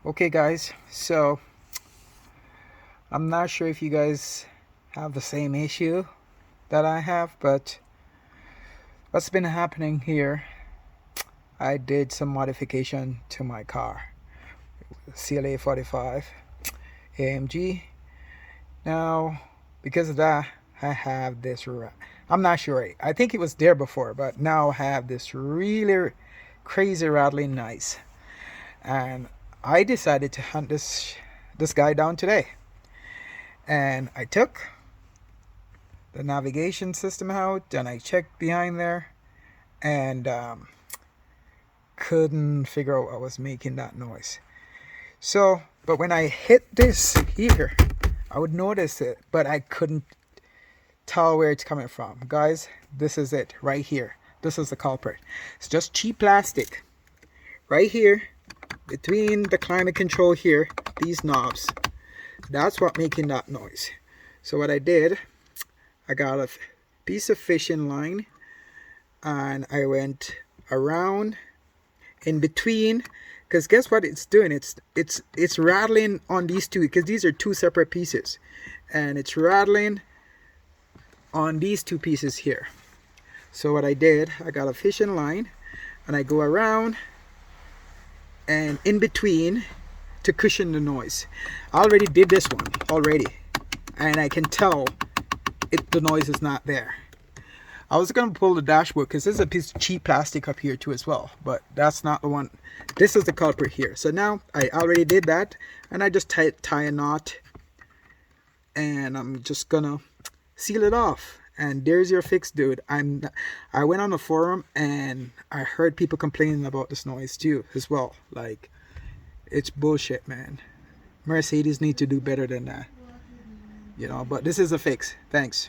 Okay guys, so I'm not sure if you guys have the same issue that I have, but what's been happening here, I did some modification to my car, CLA45 AMG. Now because of that, I have this, I'm not sure, I think it was there before, but now I have this really crazy rattling noise, and I decided to hunt this guy down today. And I took the navigation system out and I checked behind there, and couldn't figure out what was making that noise. So, but when I hit this here, I would notice it, but I couldn't tell where it's coming from. Guys, this is it right here. This is the culprit. It's just cheap plastic right here between the climate control here, these knobs. That's what making that noise. So what I did, I got a piece of fishing line and I went around in between, because guess what it's doing, it's rattling on these two, because these are two separate pieces, and it's rattling on these two pieces here. So what I did, I got a fishing line and I go around and in between to cushion the noise. I already did this one already, and I can tell the noise is not there. I was gonna pull the dashboard because there's a piece of cheap plastic up here too as well, but that's not the one. This is the culprit here. So now I already did that, and I just tie a knot, and I'm just gonna seal it off. And there's your fix, dude. I went on the forum and I heard people complaining about this noise too as well. Like, it's bullshit, man. Mercedes need to do better than that, but this is a fix. Thanks.